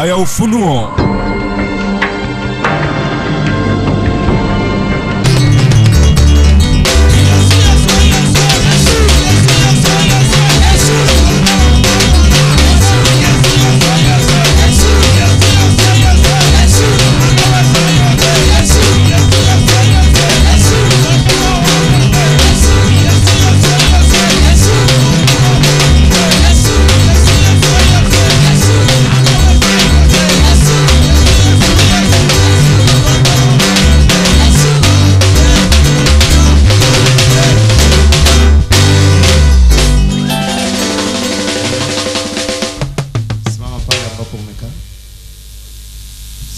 Saa ya ufunuo.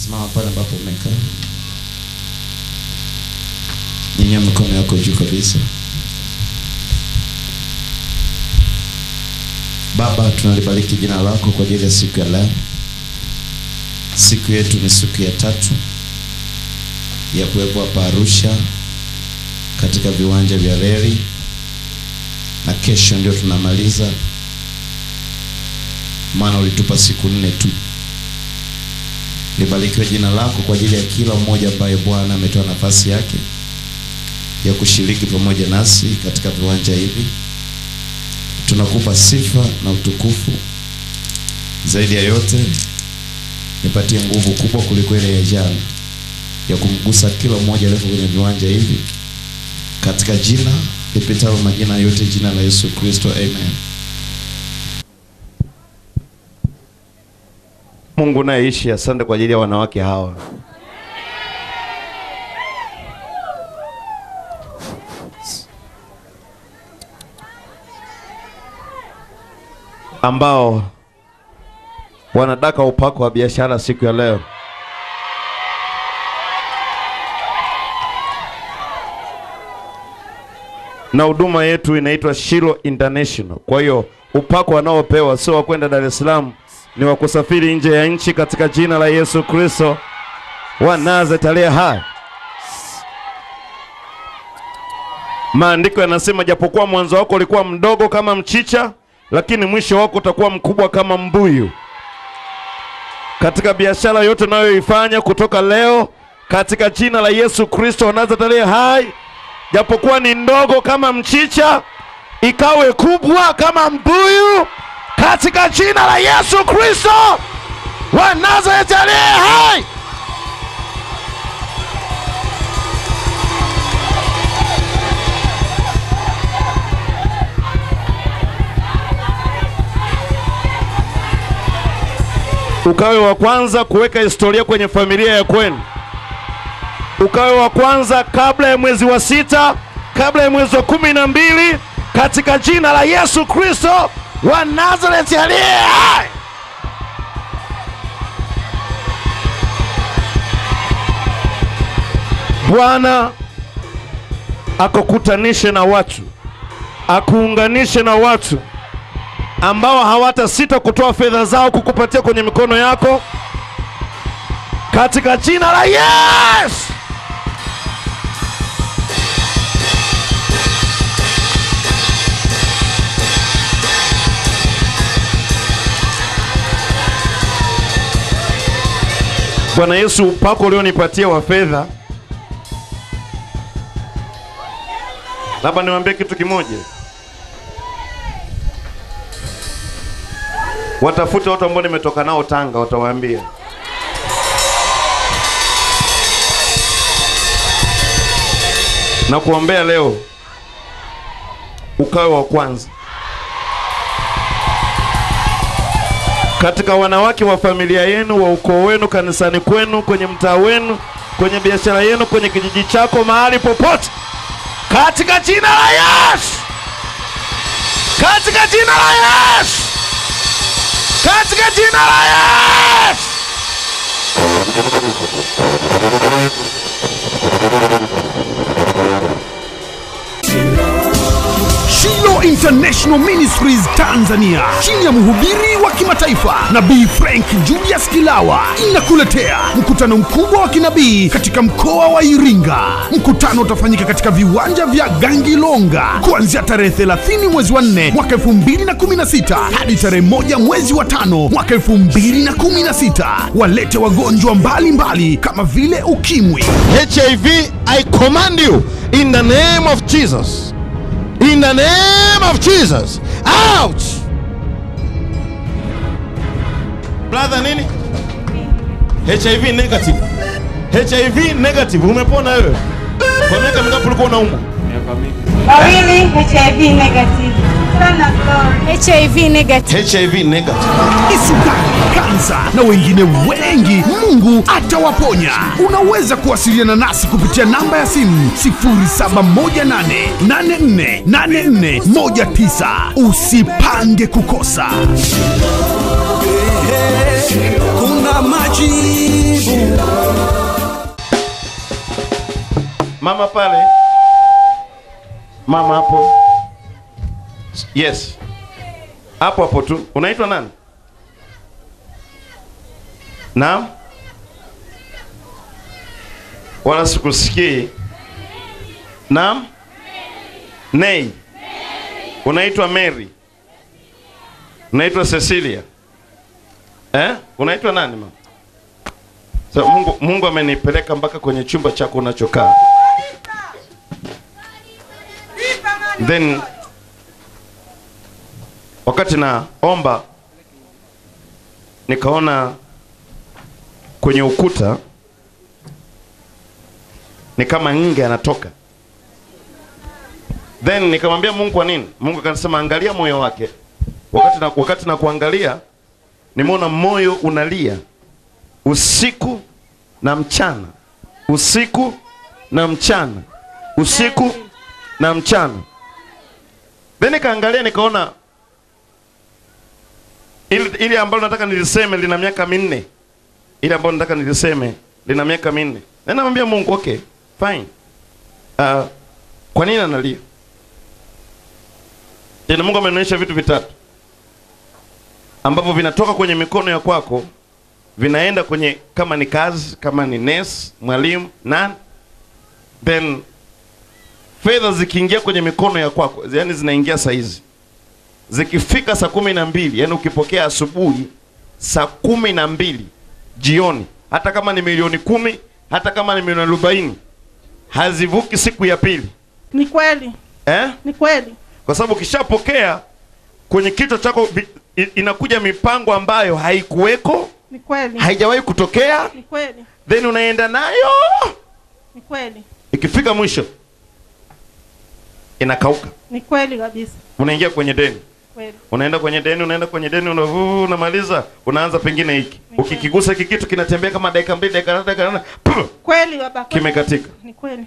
Simama pale ambapo umekaa. Nyanyua mikono yako juu kabisa. Baba, tunalibariki jina lako kwa ajili ya siku ya leo. Siku yetu ni siku ya 3 ya kuwepo hapa Arusha katika viwanja vya reli, na kesho ndio tunamaliza, maana ulitupa siku 4 tu. Libarikiwe jina lako kwa ajili ya kila mmoja ambaye Bwana ametoa nafasi yake ya kushiriki pamoja nasi katika viwanja hivi. Tunakupa sifa na utukufu. Zaidi ya yote, nipatie nguvu kubwa kuliko ile ya jana ya kumgusa kila mmoja aliye kwenye viwanja hivi, katika jina lipitalo majina yote, jina la Yesu Kristo, amen. Mungu naishi, asante kwa ajili ya wanawake hawa ambao wanadaka upako wa biashara siku ya leo. Na huduma yetu inaitwa Shilo International. Kwa hiyo upako wanaopewa sio wa kwenda Dar es Salaam, ni wa kusafiri nje ya nchi katika jina la Yesu Kristo wa Nazareti aliye hai. Maandiko yanasema japokuwa mwanzo wako ulikuwa mdogo kama mchicha, lakini mwisho wako utakuwa mkubwa kama mbuyu. Katika biashara yote unayoifanya kutoka leo, katika jina la Yesu Kristo wa Nazareti aliye hai, japokuwa ni ndogo kama mchicha, ikawe kubwa kama mbuyu katika jina la Yesu Kristo wa Nazareti aliye hai. Ukawe wa kwanza kuweka historia kwenye familia ya kwenu. Ukawe wa kwanza kabla ya mwezi wa 6, kabla ya mwezi wa 12, katika jina la Yesu Kristo wa Nazareti aliye hai. Bwana akukutanishe na watu, akuunganishe na watu ambao hawatasita kutoa fedha zao kukupatia kwenye mikono yako, katika jina la Yesu. Bwana Yesu, upako ulionipatia wa fedha, labda niwaambie kitu kimoja. Watafuta watu ambao nimetoka nao Tanga, watawaambia. Na kuombea leo ukawe wa kwanza katika wanawake wa familia yenu, wa ukoo wenu, kanisani kwenu, kwenye mtaa wenu, kwenye biashara yenu, kwenye kijiji chako, mahali popote, katika jina la Yesu, katika jina la Yesu, katika jina la Yesu. Shilo Power International Ministries Tanzania chini ya mhubiri wa kimataifa Nabii Frank Julius Kilawa inakuletea mkutano mkubwa wa kinabii katika mkoa wa Iringa. Mkutano utafanyika katika viwanja vya Gangilonga kuanzia tarehe 30 mwezi wa 4 mwaka 2016 hadi tarehe 1 mwezi wa 5 mwaka 2016. Walete wagonjwa mbalimbali kama vile ukimwi, HIV. I command you in the name of Jesus. In the name of Jesus. Out. Brother nini? HIV negative. HIV negative. Umepona wewe? Kwa miaka mingapi ulikuwa unaumwa? Miaka mingi. Really? HIV negative. HIV negative. HIV negative. Kisukari, kansa na wengine wengi, Mungu atawaponya. Unaweza kuwasiliana nasi kupitia namba ya simu 0718848419. Usipange kukosa. Kuna majibu. Mama pale. Mama hapo. Yes. Hapo hapo tu. Unaitwa nani? Naam? Wala sikusikii. Naam? Nei. Unaitwa Mary. Unaitwa Cecilia. Unaitwa nani mama? So, Mungu amenipeleka mpaka kwenye chumba chako unachokaa. Then wakati naomba nikaona kwenye ukuta ni kama nge anatoka. Then nikamwambia Mungu kwa nini? Mungu akasema angalia moyo wake. Wakati na kuangalia nimeona moyo unalia usiku na mchana. Usiku na mchana. Usiku na mchana. Then nikaangalia nikaona ili ambalo nataka niliseme lina miaka 4. Ile ambalo nataka niliseme lina miaka 4. Na namwambia Mungu okay, fine. Kwa nini analia? Tena Mungu amenionyesha vitu vitatu ambavyo vinatoka kwenye mikono ya kwako vinaenda kwenye, kama ni kazi, kama ni nurse, mwalimu, nani. Then fedha zikiingia kwenye mikono ya kwako, yani zinaingia saa hizi. Zikifika saa 12, yani ukipokea asubuhi saa 12 jioni, hata kama ni milioni 10, hata kama ni milioni 40, hazivuki siku ya pili. Ni kweli. Ni kweli. Kwa sababu ukishapokea kwenye kichwa chako inakuja mipango ambayo haikuweko. Ni kweli. Haijawahi kutokea. Ni kweli. Then unaenda nayo. Ni kweli. Ikifika mwisho inakauka. Ni kweli kabisa. Unaingia kwenye deni. Kweli. Unaenda kwenye deni, unamaliza, unaanza pengine hiki. Ukikigusa hiki kitu kinatembea kama dakika 2, dakika 4. Kweli baba. Kimekatika. Ni kweli.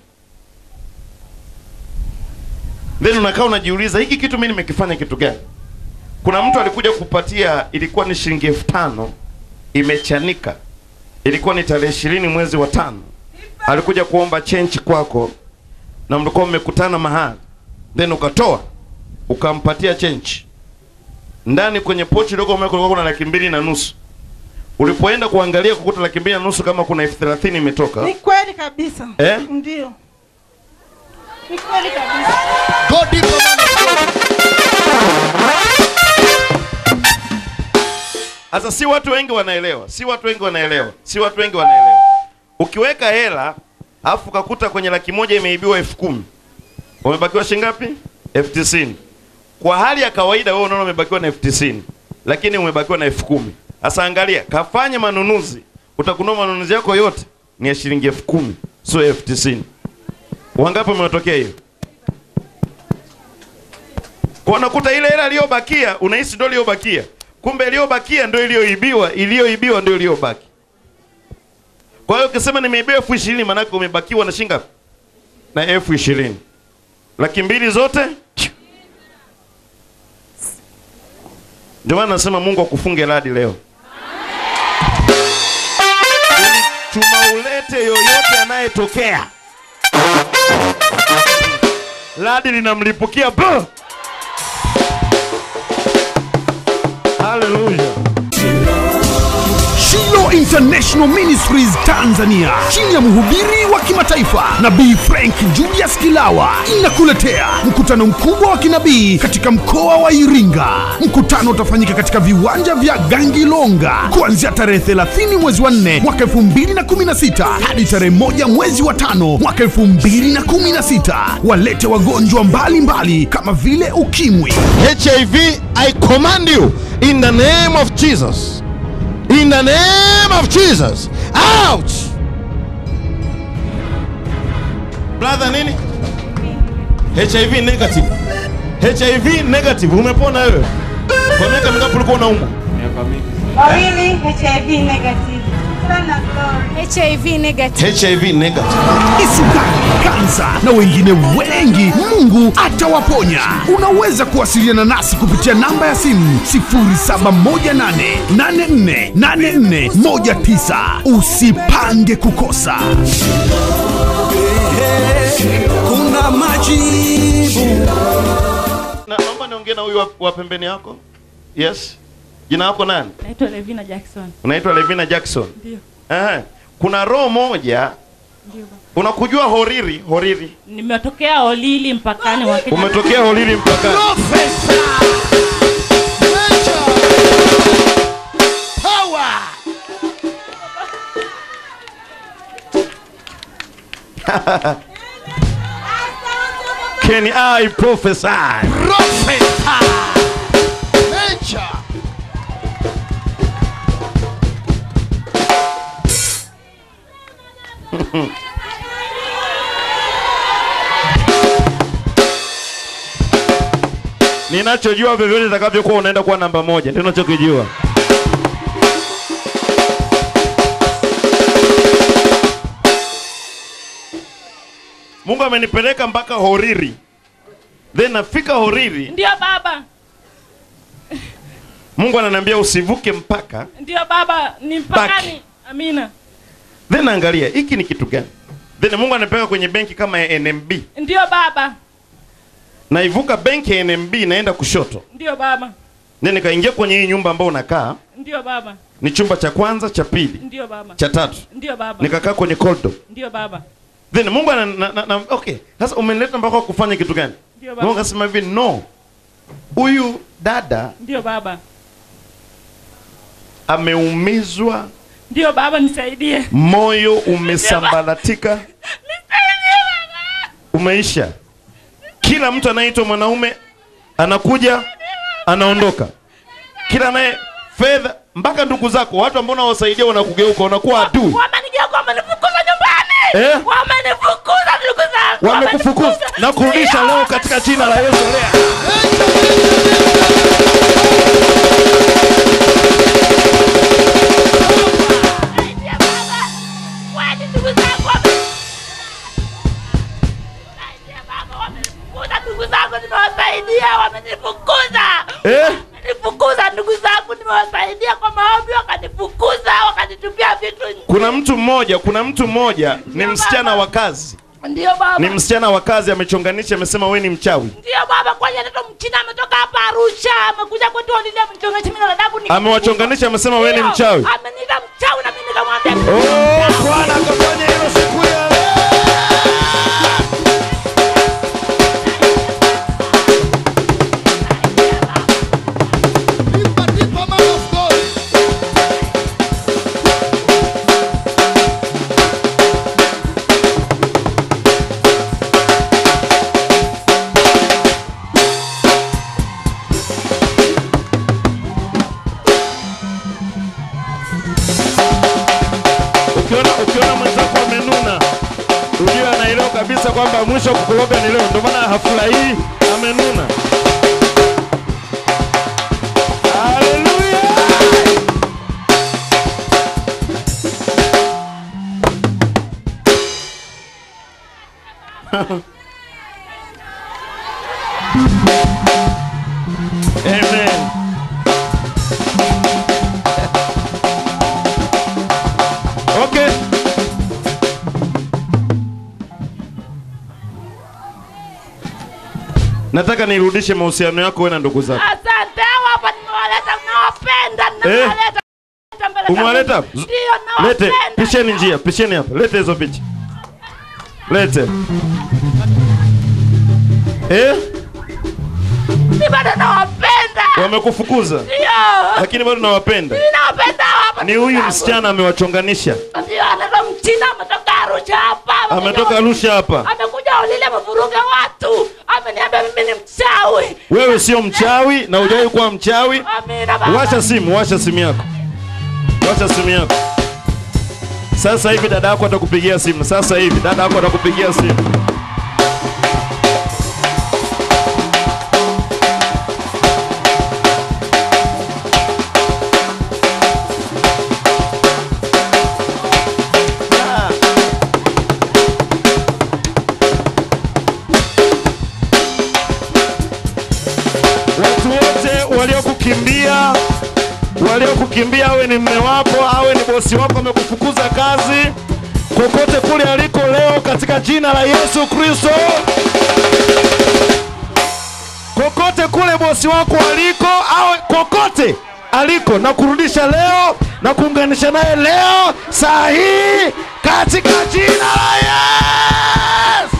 Then unakaa unajiuliza hiki kitu mimi nimekifanya kitu gani? Kuna mtu alikuja kupatia, ilikuwa ni shilingi 5,000 imechanika. Ilikuwa ni tarehe 20 mwezi wa 5. Alikuja kuomba change kwako na mlikuwa mmekutana mahali. Then ukatoa ukampatia change. Ndani kwenye pochi dogo kulikuwa kuna 2,500. Ulipoenda kuangalia kukuta 2,500 kama kuna 30,000 imetoka. Ni kweli kabisa. Ndio. Ni kweli kabisa. God deep. Sasa si watu wengi wanaelewa. Ukiweka hela afu kakuta kwenye 100,000 imeibiwa 10,000. Umebakiwa shilingi ngapi? 90,000. Kwa hali ya kawaida wewe unaona umebakiwa na 90,000, lakini umebakiwa na 10,000. Sasa angalia, kafanya manunuzi. Utakunua manunuzi yako yote ni ya shilingi 10,000, sio 90,000. Wangapi umetokea hiyo? Kwa unakuta ile hela iliyobakia unahisi ndio iliyobakia. Kumbe iliyobakia ndio iliyoibiwa ndio iliyobaki. Kwa hiyo ukisema nimeibiwa 20,000 maana yake umebakiwa na shilingi ngapi? Na 20,000. 200,000 zote. Ndio maana nasema Mungu akufunge radi leo. Chuma ulete yoyote anayetokea. Radi linamlipukia International Ministries Tanzania chini ya mhubiri wa kimataifa Nabii Frank Julius Kilawa inakuletea mkutano mkubwa wa kinabii katika mkoa wa Iringa. Mkutano utafanyika katika viwanja vya Gangilonga kuanzia tarehe 30 mwezi wa 4 mwaka 2016 hadi tarehe 1 mwezi wa 5 mwaka 2016. Walete wagonjwa mbalimbali kama vile ukimwi, HIV. I command you in the name of Jesus. In the name of Jesus. Out. Brother nini? HIV negative. HIV negative. Umepona wewe? Kwa miaka mingapi ulikuwa unaumwa? Miaka mingi. Really HIV negative. Sana glory. HIV negative. HIV negative. Isukari, kansa na wengine wengi Mungu atawaponya. Unaweza kuwasiliana nasi kupitia namba ya simu 0718848419. Usipange kukosa. Kuna majibu. Naomba niongee na huyu wa pembeni yako. Yes. Jina lako nani? Naitwa Levina Jackson. Unaitwa Levina Jackson? Ndio. Kuna roho moja. Ndio. Unakujua Horiri? Horiri. Nimetokea Holili mpakani wa Kenya. Umetokea Horiri mpakani. Professor Power. Can I prophesy? Professor Nature. Ninachojua vyovyote itakavyokuwa unaenda kuwa namba 1. Ndio ninachokijua. Mungu amenipeleka mpaka Horiri. Then nafika Horiri. Ndio baba. Mungu ananiambia usivuke mpaka. Ndio baba, ni mpakani. Amina. Then angalia, hiki ni kitu gani? Then Mungu ananipeleka kwenye benki kama ya NMB. Ndio baba. Naivuka benki ya NMB naenda kushoto. Ndio baba. Then nikaingia kwenye hii nyumba ambayo unakaa. Ndio baba. Ni chumba cha kwanza, cha pili, Ndio baba. cha tatu. Ndio baba. Nikakaa kwenye corridor. Ndio baba. Then Mungu okay. Sasa umenileta mpaka kufanya kitu gani? Ndio baba. Mungu akasema hivi, no. Huyu dada Ndio baba. ameumizwa. Ndio baba, nisaidie. Moyo umesambaratika. Nisaidie baba. Umeisha. Kila mtu anaitwa mwanaume anakuja anaondoka. Kila naye fedha, mpaka ndugu zako, watu ambao unawasaidia wanakugeuka, wanakuwa adui. Wamenigeuka, wamenifukuza nyumbani. Wamenifukuza ndugu zangu. Wamekufukuza na kurudisha leo katika jina la Yesu leo. Wamenifukuza ndugu zangu, nimewasaidia kwa maombi, wakanifukuza, wakanitupia vitu nje. Kuna mtu mmoja ni msichana wa kazi. Ndio baba. Ni msichana wa kazi amechonganisha, amesema wewe ni mchawi. Ndio baba, kwa hiyo mtoto mchina ametoka hapa Arusha, amekuja kwetu Holili, amechonganisha mimi na dadangu ni. Amewachonganisha, amesema wewe ni mchawi. Ameniita mchawi na mimi nikamwambia. Oh, Bwana akafanya hilo siku ya leo. Ukiona mwenzako amenuna, ujue anaelewa kabisa kwamba mwisho kukuloga ni leo. Ndio maana hafurahii, amenuna. Haleluya! Amen. Okay. Nataka nirudishe mahusiano yako wewe na ndugu zako. Asante, hapa nimewaleta, nawapenda, nawaleta mbele Umewaleta? Ndio nawapenda. Lete, pisheni njia, pisheni hapa. Lete hizo picha. Lete. Mimi bado nawapenda. Wamekufukuza? Ndio. Lakini bado nawapenda. Mimi nawapenda hapa. Ni huyu msichana amewachonganisha. Ndio, anaitwa Mchina ametoka Arusha hapa. Ametoka Arusha hapa. Amekuja Olile amevuruga watu. Ameniambia mimi ni mchawi. Wewe sio mchawi na hujawahi kuwa mchawi. Amina baba. Washa simu yako. Washa simu yako. Sasa hivi dada yako atakupigia simu. Sasa hivi dada yako atakupigia simu. Watu wote waliokukimbia, awe ni mme wako, awe ni bosi wako amekufukuza kazi, kokote kule aliko leo katika jina la Yesu Kristo. Kokote kule bosi wako aliko, awe kokote aliko, na kurudisha leo na kuunganisha naye leo saa hii katika jina la Yesu.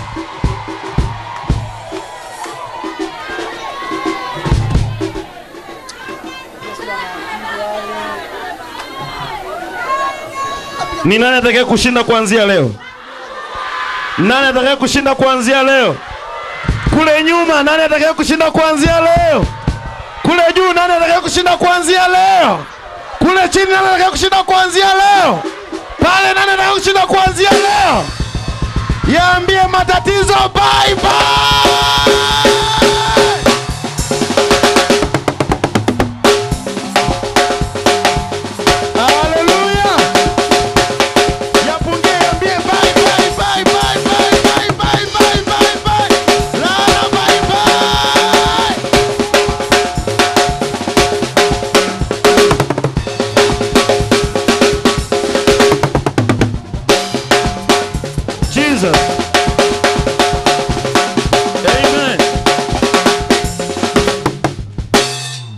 Ni nani atakaye kushinda kuanzia leo? Nani atakaye kushinda kuanzia leo? Kule nyuma nani atakaye kushinda kuanzia leo? Kule juu nani atakaye kushinda kuanzia leo? Kule chini nani atakaye kushinda kuanzia leo? Pale nani atakaye kushinda kuanzia leo? Yaambie matatizo bye bye.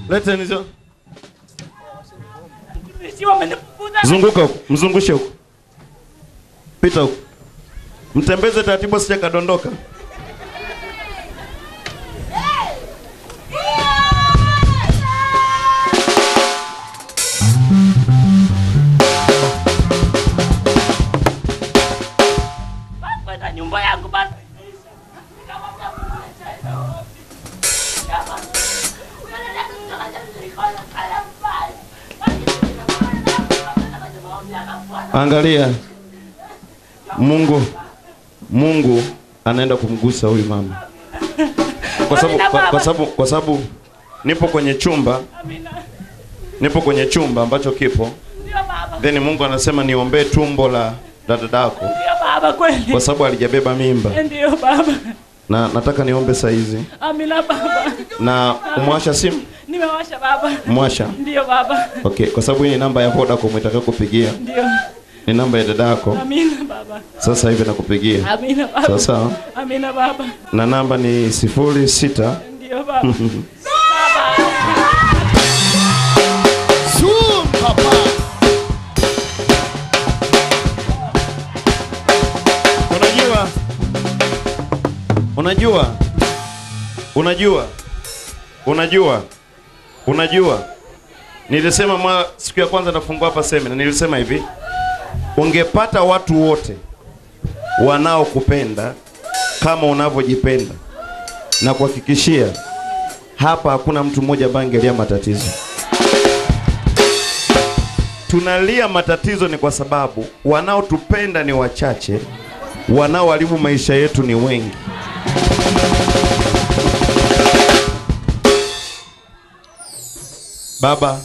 Lete nizo. Zunguka huko, mzungushe huko. Pita huko. Mtembeze taratibu asije kadondoka. Baba, nyumba yangu bana. Angalia. Mungu anaenda kumgusa huyu mama. Kwa sababu nipo kwenye chumba. Nipo kwenye chumba ambacho kipo. Ndio baba. Then Mungu anasema niombee tumbo la dadako. Ndio baba kweli. Kwa sababu alijabeba mimba. Ndio baba. Na nataka niombe saa hizi. Amina baba. Na umwasha simu? Nimewasha baba. Mwasha. Ndio baba. Okay, kwa sababu hii ni namba ya Vodacom itakayokupigia. Ndio. Ni namba ya dadako. Amina baba. Sasa hivi nakupigia. Amina baba. Sasa. Amina baba. Na namba ni 06. Ndio baba. Baba. Zoom papa. Unajua. Nilisema siku ya kwanza nafungua hapa semina, nilisema hivi, ungepata watu wote wanaokupenda kama unavyojipenda, na kuhakikishia hapa hakuna mtu mmoja ambaye angelia matatizo. Tunalia matatizo ni kwa sababu wanaotupenda ni wachache, wanaoharibu maisha yetu ni wengi. Baba,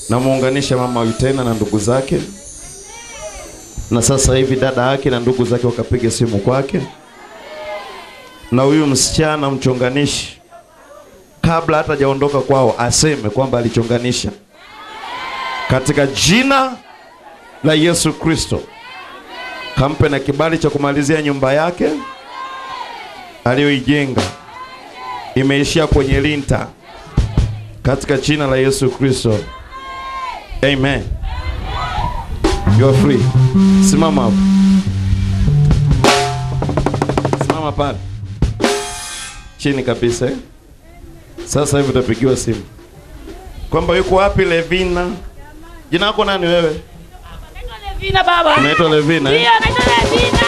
namuunganisha mama huyu tena na ndugu zake. Na sasa hivi dada yake na ndugu zake wakapiga simu kwake. Na huyu msichana mchonganishi, kabla hata hajaondoka kwao, aseme kwamba alichonganisha. Katika jina la Yesu Kristo, kampe na kibali cha kumalizia nyumba yake aliyoijenga. Imeishia kwenye linta. Katika jina la Yesu Kristo. Amen. You are free. Simama hapo. Simama pale. Chini kabisa. Sasa hivi utapigiwa simu. Kwamba yuko wapi Levina? Jina lako nani wewe? Naitwa Levina baba. Unaitwa Levina? Ndio, naitwa Levina.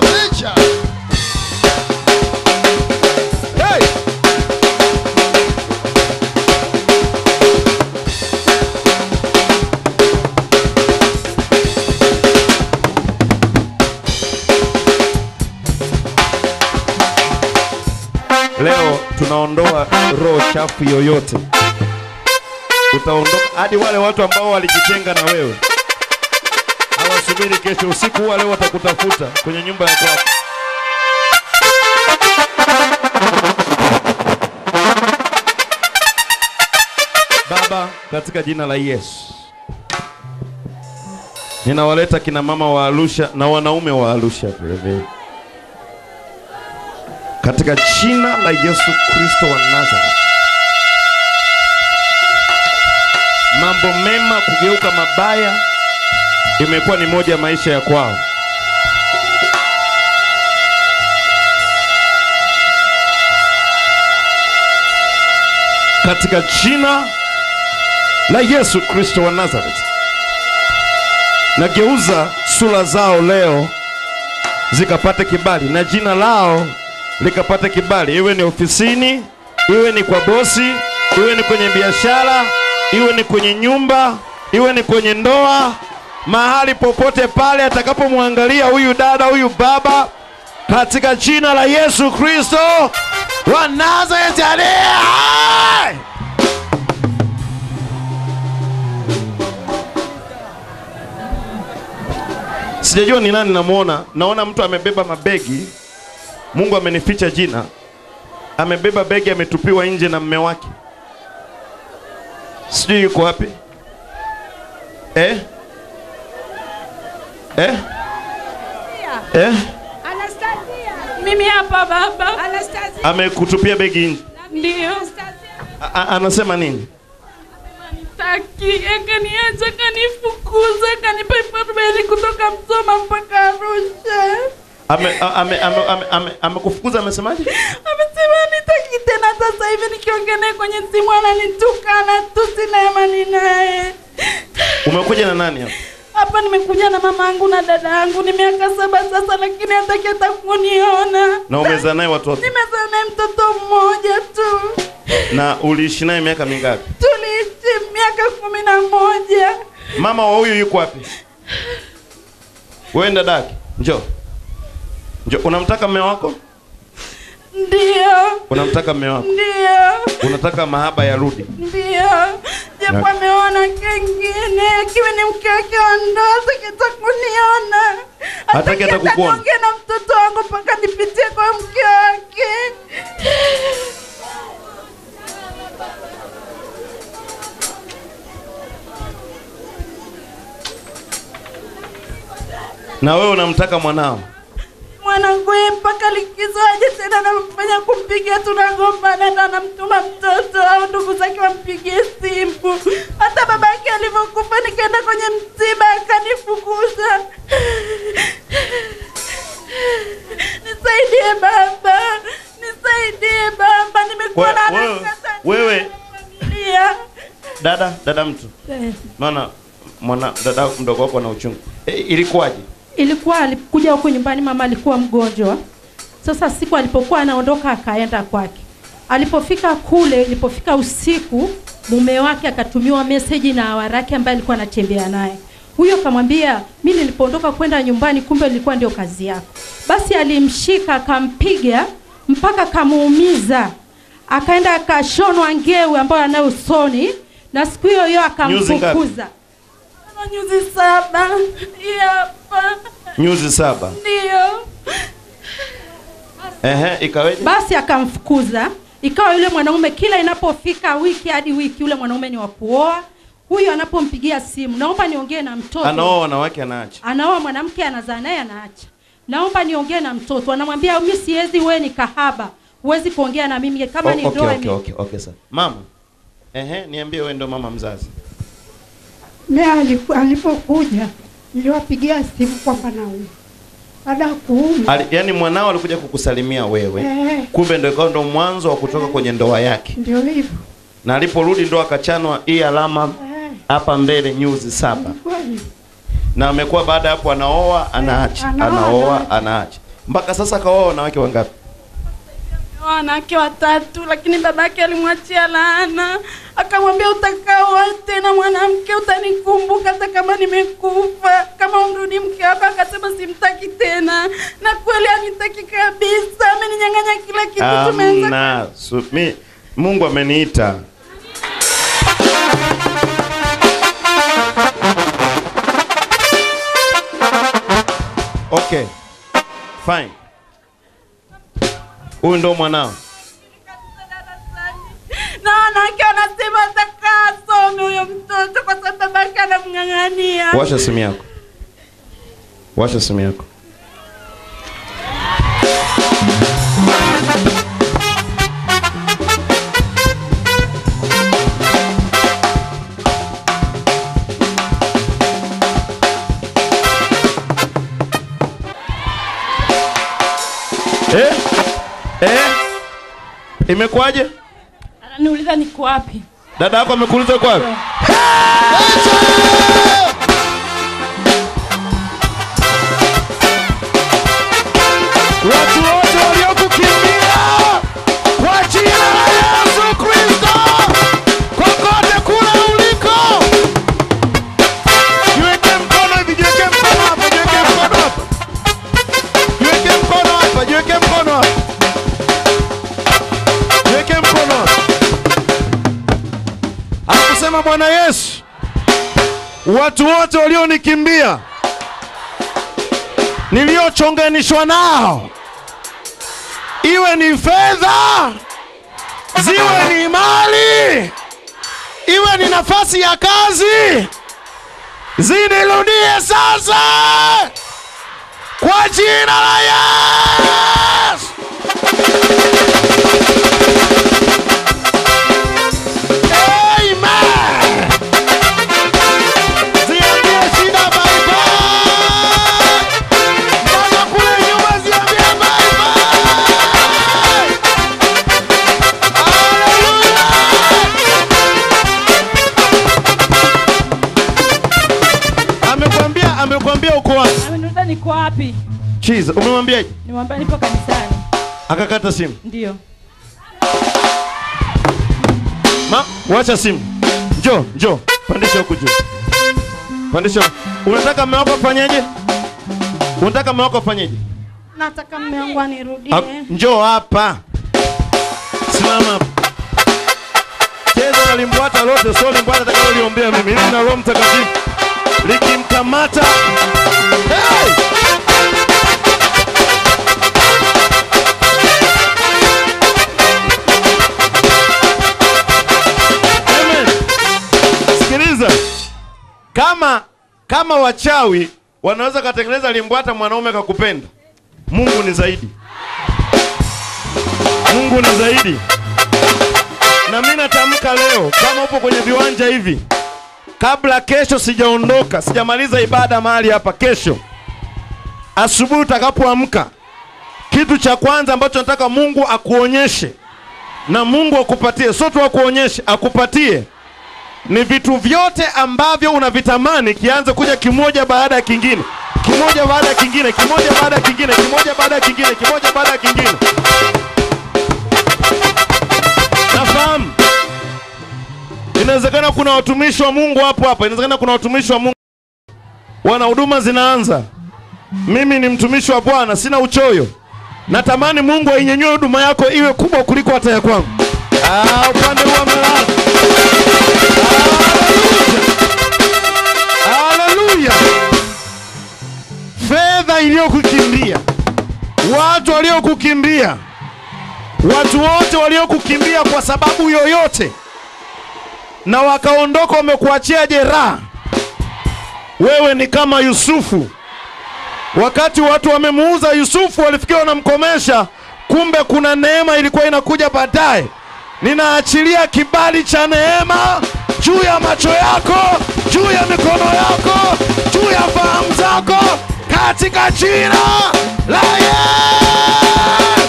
Mecha. Hey! Leo tunaondoa roho chafu yoyote. Utaondoka hadi wale watu ambao walijitenga na wewe. Hawasubiri kesho usiku, wale watakutafuta kwenye nyumba ya kwako. Baba, katika jina la Yesu, ninawaleta kina mama wa Arusha na wanaume wa Arusha vile. Katika jina la Yesu Kristo wa Nazareth. Mambo mema kugeuka mabaya imekuwa ni moja ya maisha ya kwao. Katika jina la Yesu Kristo wa Nazareth, nageuza sura zao leo zikapate kibali na jina lao likapate kibali, iwe ni ofisini, iwe ni kwa bosi, iwe ni kwenye biashara, iwe ni kwenye nyumba, iwe ni kwenye ndoa, mahali popote pale atakapomwangalia huyu dada, huyu baba, katika jina la Yesu Kristo wa Nazareth aliye hai. Sijajua ni nani namuona. Naona mtu amebeba mabegi. Mungu amenificha jina. Amebeba begi, ametupiwa nje na mume wake. Sijui yuko wapi. Anastasia. Mimi hapa baba. Anastasia. Amekutupia begi nje. Ndio. Anasema nini? Taki, akaniacha, kanifukuza, kanipa ifarubeli kutoka Msoma mpaka Arusha. Amekufukuza amesemaje? Amesema nitaki tena, sasa hivi nikiongea naye kwenye simu ananitukana tu, sina amani naye. Umekuja na nani hapa? Hapa nimekuja na mama yangu na dada yangu, ni miaka 7 sasa, lakini hataki hata kuniona. Na umezaa naye watoto? Nimezaa naye mtoto mmoja tu. Na uliishi naye miaka mingapi? Tuliishi miaka 11. Mama wa huyu yuko wapi? Wewe dadake? Njoo. Unamtaka mume wako? Ndio. Unamtaka mume wako? Ndio. Unataka mahaba yarudi? Ndio. Japo ameona kengine, akiwa ni mke wake wa ndoa, hataki kuniona. Hataki hata kukuona. Niongee na mtoto wangu mpaka nipitie kwa mke wake. Na wewe unamtaka mwanao? Mwanangu mpaka likizo aje tena, namfanya kumpigia, tunagombana na namtuma mtoto au ndugu zake wampigie simu. Hata babake alivyokufa nikaenda kwenye msiba akanifukuza. Nisaidie baba. Nisaidie baba. Nimekuwa na wewe dada mtu. Maana mwana dada mdogo wako na uchungu. Ilikuwaje? Ilikuwa alikuja huko nyumbani, mama alikuwa mgonjwa. Sasa siku alipokuwa anaondoka akaenda kwake. Alipofika kule, ilipofika usiku, mume wake akatumiwa message na waraki ambaye alikuwa anatembea naye. Huyo akamwambia, mimi nilipoondoka kwenda nyumbani, kumbe ilikuwa ndio kazi yako. Basi alimshika akampiga mpaka kamuumiza. Akaenda akashonwa ngeu ambayo anayo usoni, na siku hiyo akamfukuza. Nyuzi 7. Hapa. Nyuzi 7. Ndio. Ikaweje? Basi akamfukuza. Ikawa yule mwanaume kila inapofika wiki hadi wiki, yule mwanaume ni wa kuoa. Huyu anapompigia simu, naomba niongee na mtoto. Anaoa wanawake anaacha. Anaoa mwanamke anazaa naye anaacha. Naomba niongee na mtoto. Anamwambia mimi siwezi, wewe ni kahaba. Huwezi kuongea na mimi kama ni ndoa. Okay sir. Mama. Niambie wewe ndo mama mzazi. Mimi alipokuja niliwapigia simu kwamba naumwa. Baada ya kuumwa, Yaani mwanao alikuja kukusalimia wewe. Kumbe ndio ikawa ndo mwanzo wa kutoka kwenye ndoa yake. Ndio hivyo. Na aliporudi ndo akachanwa hii alama hapa mbele nyuzi 7. Na amekuwa baada hapo anaoa anaacha, anaoa anaacha. Mpaka sasa kaoa wanawake wangapi? Wanawake 3, lakini babake alimwachia laana. Akamwambia utakaoa tena mwanamke utanikumbuka hata kama nimekufa. Kama umrudi mke wako. Akasema simtaki tena. Na kweli anitaki kabisa. Ameninyang'anya kila kitu. Tumeanza. Mungu ameniita. Okay. Fine. Huyu ndo mwanao. Na wanawake wanasema atakaa some huyo mtoto kwa sababu babake anamng'ang'ania. Washa simu yako. Washa simu yako. Imekuaje? Ananiuliza niko wapi? Dada yako amekuuliza uko wapi? Watu wote waliokukimbia kwa jina la Yesu Kristo, kokote kule uliko, jiweke mkono hivi, jiweke mkono hapa, jiweke mkono hapa, jiweke mkono hapa, jiweke mkono hapa, jiweke mkono hapa. Hakusema Bwana Yesu, watu wote walionikimbia, niliochonganishwa nao, iwe ni fedha, ziwe ni mali, iwe ni nafasi ya kazi, zinirudie sasa kwa jina la Yesu. Amen. Ziambie shida bye bye. Mbona kule nyuma ziambie bye bye. Hallelujah. Amekwambia uko wapi? Ameniuliza niko wapi? Cheese, umemwambiaje? Nimwambia nipo kanisani. Akakata simu. Ndio. Wacha simu. Njoo. Pandisha huku juu. Pandisha. Unataka mume wako afanyeje? Unataka mume wako afanyeje? Nataka mume wangu anirudie. Njoo hapa. Simama hapa. Cheza na limbwata lote, sio limbwata atakaloliombea mimi. Mimi na Roho Mtakatifu likimkamata. Hey! Kama wachawi wanaweza katengeneza limbwata mwanaume kakupenda, Mungu ni zaidi. Mungu ni zaidi. Na mimi natamka leo, kama upo kwenye viwanja hivi, kabla kesho sijaondoka, sijamaliza ibada mahali hapa, kesho asubuhi utakapoamka, kitu cha kwanza ambacho nataka Mungu akuonyeshe na Mungu akupatie, sio tu akuonyeshe, akupatie, ni vitu vyote ambavyo unavitamani kianze kuja kimoja baada ya kingine, kimoja baada ya kingine, kimoja baada ya kingine, kimoja baada ya kingine, kimoja baada ya kingine. Nafahamu inawezekana kuna watumishi wa Mungu hapo hapa, inawezekana kuna watumishi wa Mungu wana huduma zinaanza. Mimi ni mtumishi wa Bwana, sina uchoyo. Natamani Mungu ainyenyue huduma yako iwe kubwa kuliko hata ya kwangu. Upande wa mlala. Haleluya. Fedha iliyokukimbia, watu waliokukimbia, watu wote waliokukimbia kwa sababu yoyote na wakaondoka wamekuachia jeraha, wewe ni kama Yusufu. Wakati watu wamemuuza Yusufu walifikia wanamkomesha, kumbe kuna neema ilikuwa inakuja baadaye. Ninaachilia kibali cha neema juu ya macho yako, juu ya mikono yako, juu ya fahamu zako, katika jina la Yesu.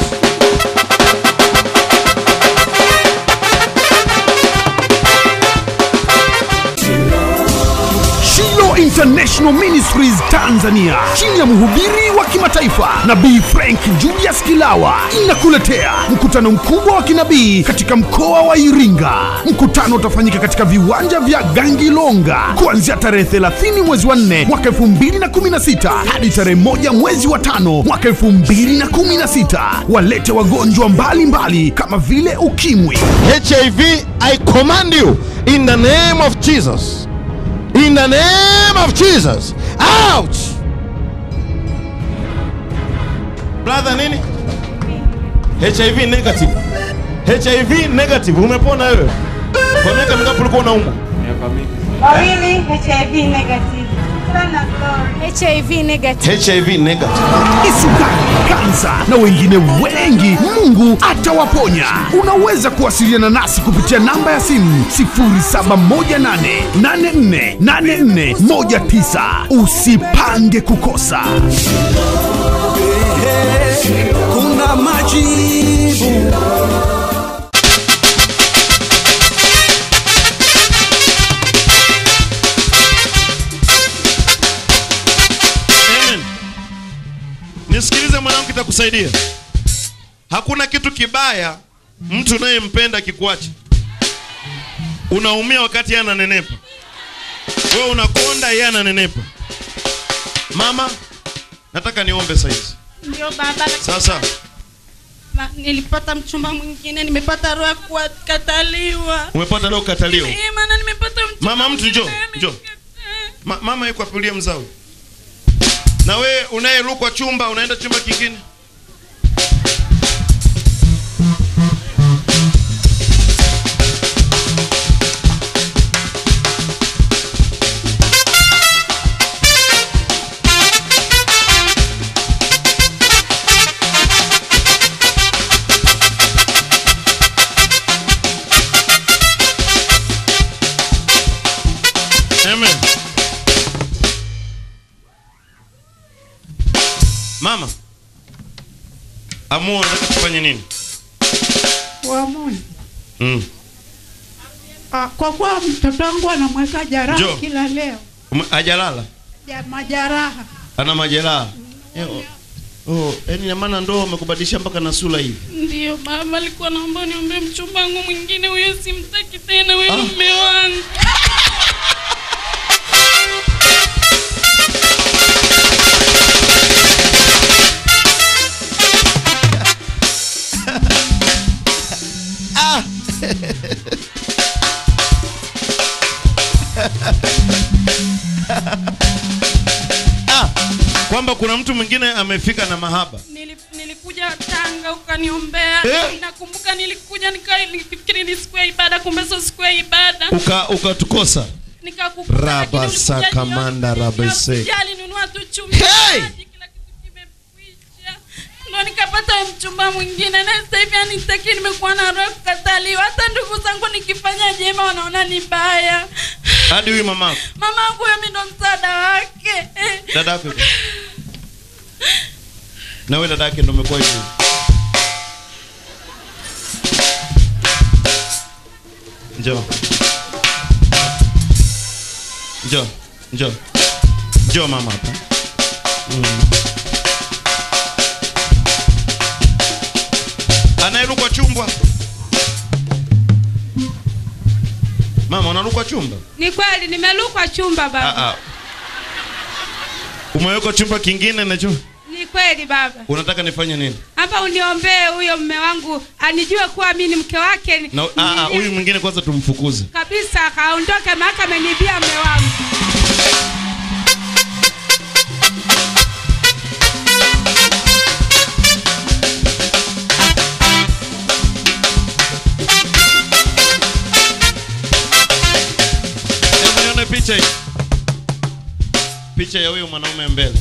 Shiloh International Ministries Tanzania chini ya mhubiri wa kimataifa Nabii Frank Julius Kilawa inakuletea mkutano mkubwa wa kinabii katika mkoa wa Iringa. Mkutano utafanyika katika viwanja vya Gangilonga kuanzia tarehe 30 mwezi wa 4 mwaka 2016 hadi tarehe 1 mwezi wa 5 mwaka 2016. Walete wagonjwa mbalimbali kama vile ukimwi, HIV, I command you in the name of Jesus. In the name of Jesus, out! Brother nini? HIV negative. HIV negative. Umepona wewe? Kwa miaka mingapi ulikuwa unaumwa? Miaka mingi. Wawili HIV negative. Sana glory. HIV negative. HIV negative. Kisukari, kansa na wengine wengi, Mungu atawaponya. Unaweza kuwasiliana nasi kupitia namba ya simu 0718848419. Usipange kukosa. Kuna majibu. Nisikilize mwanangu, kitakusaidia. Hakuna kitu kibaya mtu unayempenda kikuache. Unaumia wakati yeye ananenepa. Wewe unakonda, yeye ananenepa. Mama, nataka niombe saizi. Ndio baba. Sasa nilipata mchumba mwingine, nimepata roho ya kukataliwa. Umepata leo kukataliwa? Maana nimepata mchumba. Mama, mtu njoo. Mama yuko apulia mzao. Na wewe unayerukwa chumba, unaenda chumba kingine. Amen. Mama, amua nataka tufanye nini? Uamuzi. Kwa kuwa mtoto wangu anamweka jeraha kila leo. Ajalala? Majeraha. Ana majeraha. Yaani maana ndo umekubadilisha mpaka na sura hivi. Ndio baba, alikuwa naomba niombe mchumba wangu mwingine, huyo simtaki tena, wewe mume wangu. Kwamba kuna mtu mwingine amefika na mahaba. Nilikuja Tanga ukaniombea. Nakumbuka nilikuja nikafikiri ni siku ya ibada, kumbe sio siku ya ibada. Ukatukosa. Nikakukuta. Raba sakamanda rabese. Alinunua tu chumvi. Kila kitu kimekwisha. Ndio nikapata mchumba mwingine, na sasa hivi anitaki, nimekuwa na roho kukataliwa. Hata ndugu zangu nikifanya jema wanaona ni baya. Hadi huyu mamako. Mamangu yeye ndo msaada wake. Dada yako. Na wewe dada yake ndo umekuwa hivi. Njoo. Njoo mama hapa. Anairukwa chumba. Mama, unarukwa chumba? Ni kweli nimerukwa chumba baba. Umewekwa chumba kingine na chumba? Ni kweli baba. Unataka nifanye nini? Hapa uniombee huyo mume wangu anijue kuwa mimi ni mke wake. Huyu mwingine kwanza tumfukuze. Kabisa, akaondoke maana amenibia mume wangu. Picha ya huyo mwanaume mbele.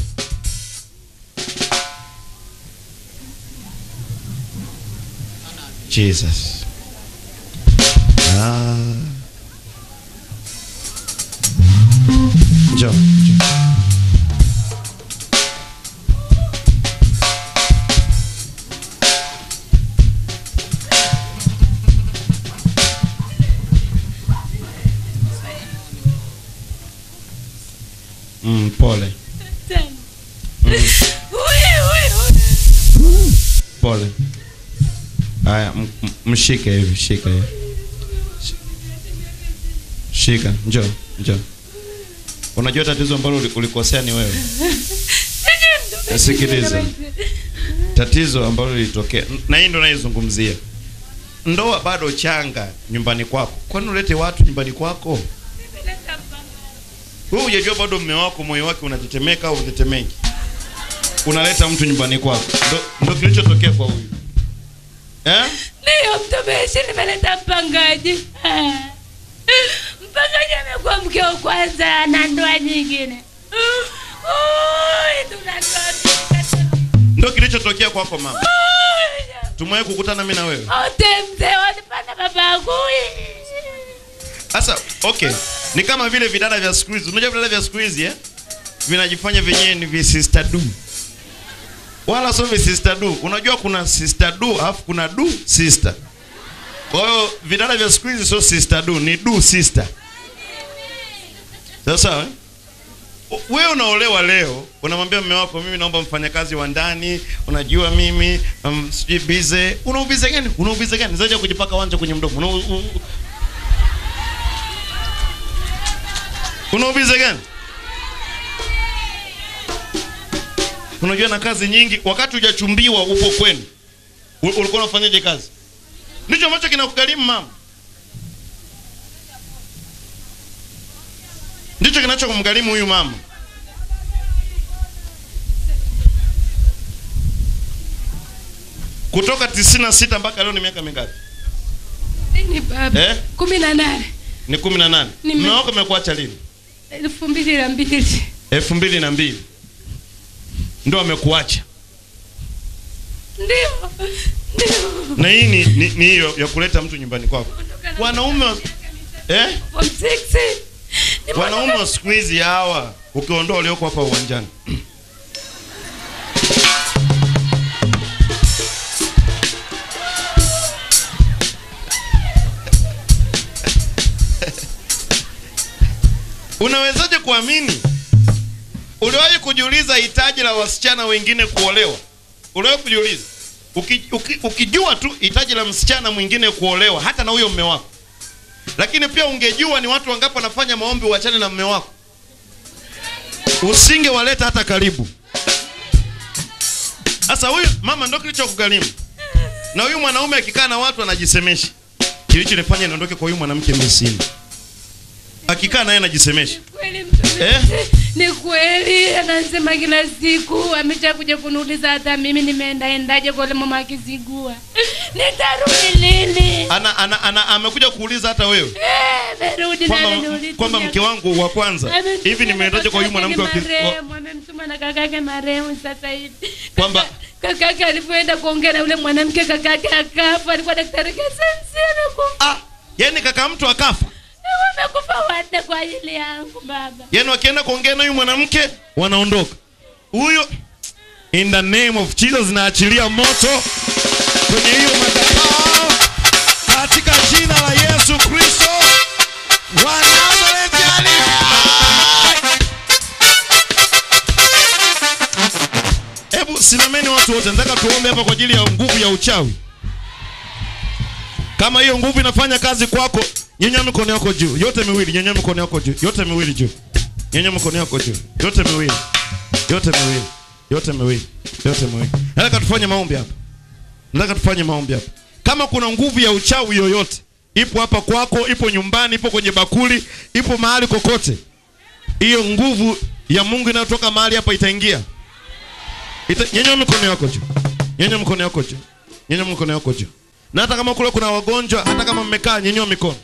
Jesus. Njoo. Pole. Pole. Haya, mshike hivi, shika hivi. Shika, njoo. Unajua tatizo ambalo ulikosea ni wewe. Sikiliza. Tatizo ambalo lilitokea, na hii ndo naizungumzia. Ndoa bado changa nyumbani kwako. Kwani ulete watu nyumbani kwako? Wewe hujajua bado mume wako moyo wake unatetemeka au utetemeki. Unaleta mtu nyumbani kwako. Ndo kilichotokea kwa huyu. Ndio mtumishi, nimeleta mpangaji. Mpangaji amekuwa mke wa kwanza na ndoa nyingine. Ndo kilichotokea kwako mama. Tumewahi kukutana mimi na wewe. Mzee wanipanda babangu. Sasa, okay. Ni kama vile vidada vya siku hizi. Unajua vidada vya siku hizi vinajifanya venyewe ni vi sister do. Wala sio vi sister do. Unajua kuna sister do alafu kuna do sister. Kwa hiyo vidada vya siku hizi sio sister do, ni do sister. Sasa wewe unaolewa leo, unamwambia mume wako mimi naomba mfanyakazi wa ndani, unajua mimi sijui busy. Unaubize gani? Unaubize gani? Zaje kujipaka wanja kwenye mdomo. Unaubize gani? Unajua na kazi nyingi, wakati hujachumbiwa upo kwenu. Ulikuwa unafanyaje kazi? Ndicho ambacho kinakugharimu mama. Ndicho kinachokumgharimu huyu mama. Kutoka 96 mpaka leo ni miaka mingapi? Ni baba. 18. Ni 18. Mume wako amekuacha lini? 2002. 2002. Ndio amekuacha. Ndio. Na hii ni hiyo ya kuleta mtu nyumbani kwako. Wanaume wanaume wa siku hizi hawa ukiondoa walioko hapa uwanjani. Unawezaje kuamini? Uliwahi kujiuliza hitaji la wasichana wengine kuolewa? Uliwahi kujiuliza? Ukijua tu hitaji la msichana mwingine kuolewa hata na huyo mume wako. Lakini pia ungejua ni watu wangapi wanafanya maombi uachane na mume wako, usingewaleta hata karibu. Sasa huyu mama ndio kilichokugharimu. Na huyu mwanaume akikaa na watu anajisemesha. Kilichonifanya niondoke kwa huyu mwanamke msini. Akikaa naye anajisemesha. Ni kweli anasema kila siku ameshakuja kuniuliza hata mimi nimeendaje kwa mama akizigua. Nitarudi lini? Amekuja kuuliza hata wewe. Merudi na niuliza. Kwamba mke wangu wa kwanza hivi nimeendaje kwa huyu mwanamke wa amemtuma na kakake marehemu sasa hivi. Kwamba kakake alipoenda kuongea na yule mwanamke kakake akafa, alikuwa daktari Kesensi amekufa. Yaani kaka mtu akafa. Wamekufa wote kwa ajili yangu baba. Yaani wakienda kuongea na huyu mwanamke wanaondoka. Huyo in the name of Jesus naachilia moto kwenye hiyo madhabahu katika jina la Yesu Kristo wa Nazareti aliye hai. Hebu simameni watu wote, nataka tuombe hapa kwa ajili ya nguvu ya uchawi. Kama hiyo nguvu inafanya kazi kwako, nyanyua mikono yako juu, yote miwili, nyanyua mikono yako juu, yote miwili juu. Nyanyua mikono yako juu, yote miwili. Yote miwili. Yote miwili. Yote miwili. Nataka tufanye maombi hapa. Nataka tufanye maombi hapa. Kama kuna nguvu ya uchawi yoyote, ipo hapa kwako, ipo nyumbani, ipo kwenye bakuli, ipo mahali kokote. Hiyo nguvu ya Mungu inayotoka mahali hapa itaingia. Nyanyua mikono yako juu. Nyanyua mikono yako juu. Nyanyua mikono yako juu. Na hata kama kule kuna wagonjwa, hata kama mmekaa, nyanyua mikono.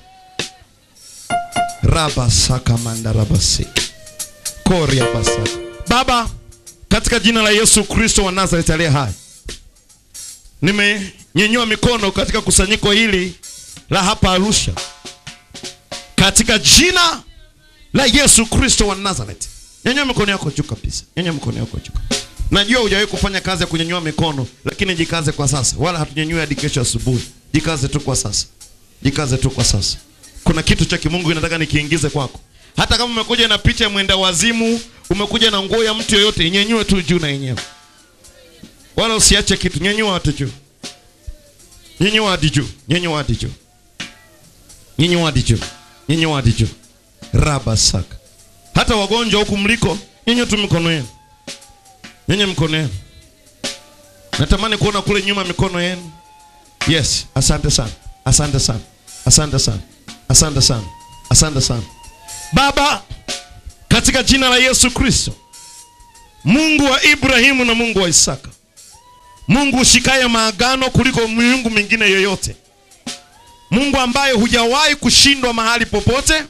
Raba saka manda raba siki. Koria basaka. Baba, katika jina la Yesu Kristo wa Nazareti aliye hai, nimenyanyua mikono katika kusanyiko hili la hapa Arusha. Katika jina la Yesu Kristo wa Nazareth. Nyanyua mikono yako juu kabisa. Nyanyua mikono yako juu. Najua hujawahi kufanya kazi ya kunyanyua mikono, lakini jikaze kwa sasa. Wala hatunyanyui hadi kesho asubuhi. Jikaze tu kwa sasa. Jikaze tu kwa sasa. Kuna kitu cha kimungu ninataka nikiingize kwako. Hata kama umekuja na picha ya mwenda wazimu, umekuja na nguo ya mtu yoyote, nyenyue tu juu na yenyewe. Wala usiache kitu, nyenyua hadi juu. Nyenyua hadi juu. Nyenyua hadi juu. Nyenyua hadi juu. Nyenyua hadi juu. Raba saka. Hata wagonjwa huku mliko, nyenyua tu mikono yenu. Nyenyua mikono yenu. Natamani kuona kule nyuma mikono yenu. Yes, asante sana. Asante sana. Asante sana. Asante sana. Asante sana. Baba, katika jina la Yesu Kristo, Mungu wa Ibrahimu na Mungu wa Isaka, Mungu ushikaye maagano kuliko miungu mingine yoyote, Mungu ambaye hujawahi kushindwa mahali popote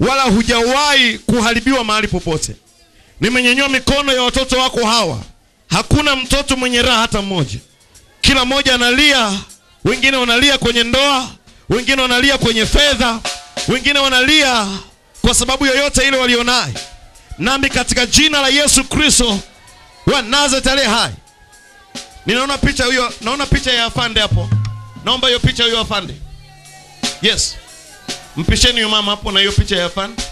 wala hujawahi kuharibiwa mahali popote, nimenyanyua mikono ya watoto wako hawa. Hakuna mtoto mwenye raha hata mmoja. Kila mmoja analia. Wengine wanalia kwenye ndoa, wengine wanalia kwenye fedha, wengine wanalia kwa sababu yoyote ile walionayo. Nami katika jina la Yesu Kristo wa Nazareth aliye hai, ninaona picha hiyo, naona picha ya afande hapo. Naomba hiyo picha hiyo afande. Yes. Mpisheni huyo mama hapo na hiyo picha ya afande.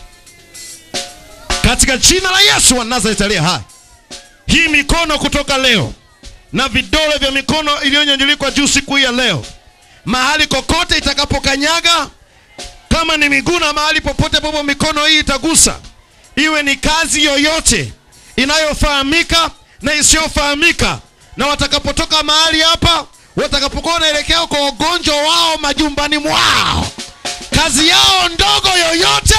Katika jina la Yesu wa Nazareth aliye hai, hii mikono kutoka leo na vidole vya mikono iliyonyanyuliwa juu siku hii ya leo, mahali kokote itakapokanyaga, kama ni miguu na mahali popote popo mikono hii itagusa, iwe ni kazi yoyote inayofahamika na isiyofahamika, na watakapotoka mahali hapa, watakapokuwa wanaelekea kwa ugonjwa wao majumbani mwao, kazi yao ndogo yoyote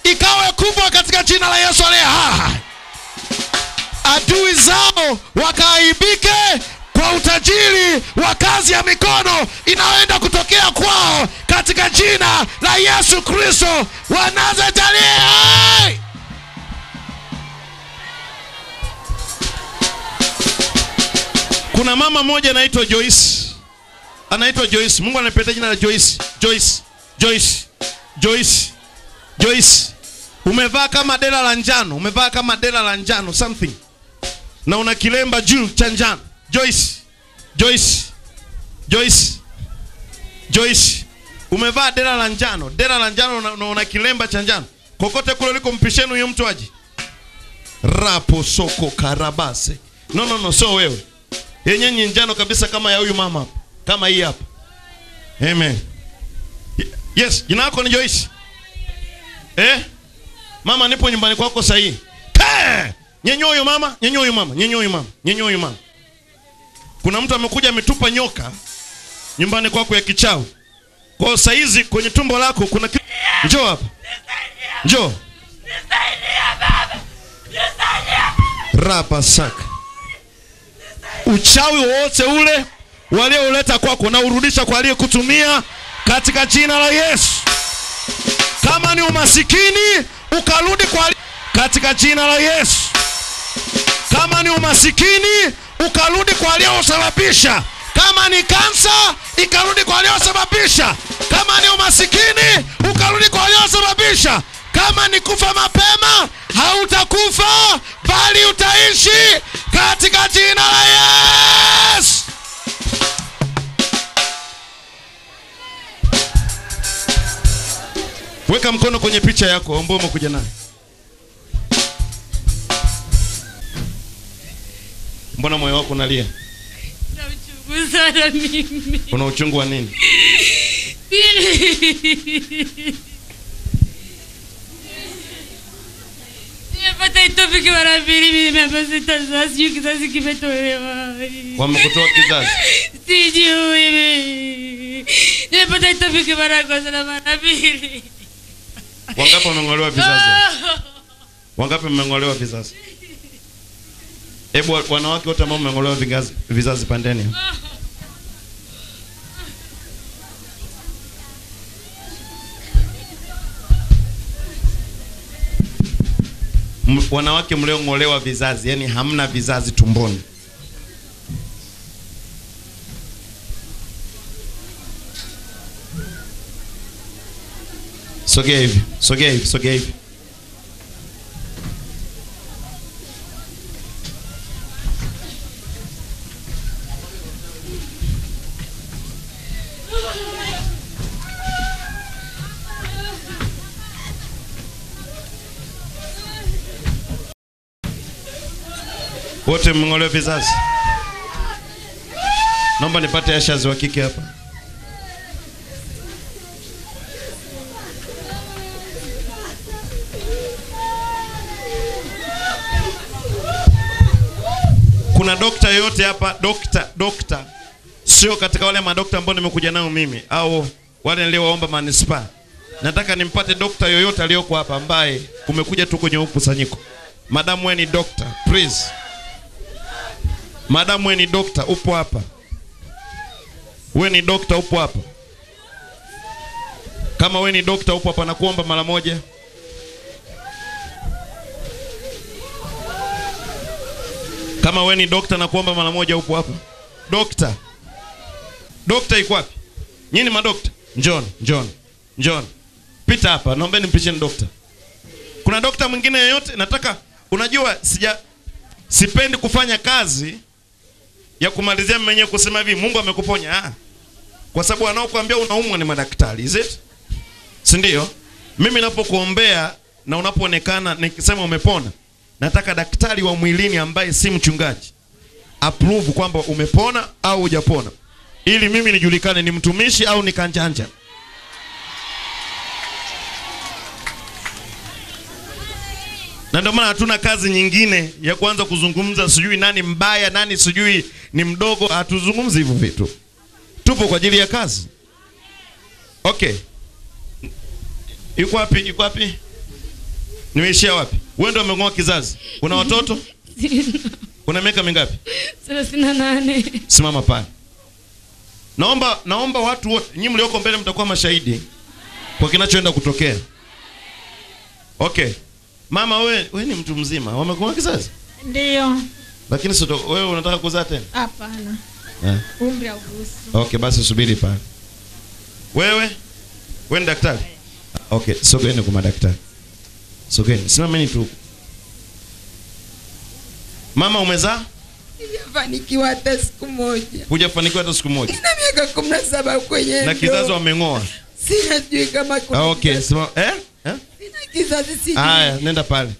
ikawe kubwa katika jina la Yesu aliye hai. Adui zao wakaaibike kwa utajiri wa kazi ya mikono inayoenda kutokea kwao katika jina la Yesu Kristo wa Nazareth aliye hai. Kuna mama moja anaitwa Joyce. Anaitwa Joyce. Mungu anapenda jina la Joyce. Joyce. Joyce. Joyce. Joyce. Umevaa kama dela la njano. Umevaa kama dela la njano something. Na una kilemba juu cha njano. Joyce. Joyce. Joyce. Joyce. Umevaa dela la njano. Dela la njano na una kilemba cha njano. Kokote kule uliko mpisheni huyo mtu aje. Rapo soko karabase. No, so wewe. Yenye njano kabisa kama ya huyu mama hapa. Kama hii hapa. Amen. Yes, jina lako ni Joyce. Mama nipo nyumbani kwako sasa hivi. Nyenyua huyo mama, nyenyua huyo mama, nyenyua huyo mama, nyenyua huyo mama. Kuna mtu amekuja ametupa nyoka nyumbani kwako ya kichawi. Kwa sasa hizi kwenye tumbo lako kuna njoo hapa. Njoo. Nisaidia baba. Nisaidia. Rapa saka. Uchawi wote ule waliouleta kwako na urudisha kwa aliyekutumia katika jina la Yesu. Kama ni umasikini ukarudi kwa katika jina la Yesu. Kama ni umasikini ukarudi kwa aliyosababisha. Kama ni kansa ikarudi kwa aliyosababisha. Kama ni umasikini ukarudi kwa aliyosababisha. Kama ni kufa mapema hautakufa bali utaishi katika jina la Yesu. Weka mkono kwenye picha yako ambao umekuja nayo. Mbona moyo wako unalia? Na uchungu sana mimi. Una uchungu wa nini? Nimepata itopiki mara mbili, mimi nimepata kizazi, sijui kizazi kimetolewa. Wamekutoa kizazi? Sijui mimi. Nimepata itopiki mara kwanza na mara mbili. Wangapi wameng'olewa vizazi? Wangapi mmeng'olewa vizazi? Hebu wanawake wote ambao mmeng'olewa vizazi pandeni. Wanawake mliong'olewa vizazi, yani hamna vizazi tumboni. Sogea hivi, sogea hivi, sogea hivi. Wote mng'olewe vizazi. Naomba nipate ashazi wa kike hapa. Kuna dokta yote hapa? Dokta. Sio katika wale madokta ambao nimekuja nao mimi au wale niliowaomba manispaa. Nataka nimpate dokta yoyote aliyoko hapa ambaye umekuja tu kwenye ukusanyiko. Madam wewe ni dokta, please. Madam wewe ni dokta, upo hapa. Wewe ni dokta, upo hapa. Kama wewe ni dokta upo hapa, nakuomba mara moja. Kama wewe ni dokta nakuomba mara moja, upo hapa. Dokta. Dokta iko wapi? Nyinyi madokta? John. Pita hapa, naombeni mpisheni dokta. Kuna dokta mwingine yeyote? Nataka, unajua sipendi kufanya kazi ya kumalizia mwenyewe kusema hivi Mungu amekuponya. Kwa sababu wanaokuambia unaumwa ni madaktari, is it? Si ndio? Mimi ninapokuombea na unapoonekana nikisema umepona, nataka daktari wa mwilini ambaye si mchungaji approve kwamba umepona au hujapona, ili mimi nijulikane ni mtumishi au ni kanjanja. Na ndio maana hatuna kazi nyingine ya kuanza kuzungumza sijui nani mbaya, nani sijui ni mdogo. Hatuzungumzi hivyo vitu. Tupo kwa ajili ya kazi. Okay. Iko wapi? Nimeishia wapi? Wewe ndio umeng'oa kizazi. Una watoto? Una miaka mingapi? 38. Simama pale. Naomba watu wote, nyinyi mlioko mbele mtakuwa mashahidi kwa kinachoenda kutokea. Okay. Mama wewe ni mtu mzima. Wamekuwa kizazi? Ndio. Lakini sio wewe unataka kuzaa tena? Hapana. Umri hauruhusu. Okay, basi subiri pale. Wewe ni daktari? Okay, sogeni kwa madaktari. Sogeni, simameni tu. Mama umezaa? Sijafanikiwa hata siku moja. Hujafanikiwa hata siku moja? Nina miaka 17 kwenye na kizazi wameng'oa. Sijui kama kuna. Okay, sima Sina kizazi sijui. Haya, nenda pale.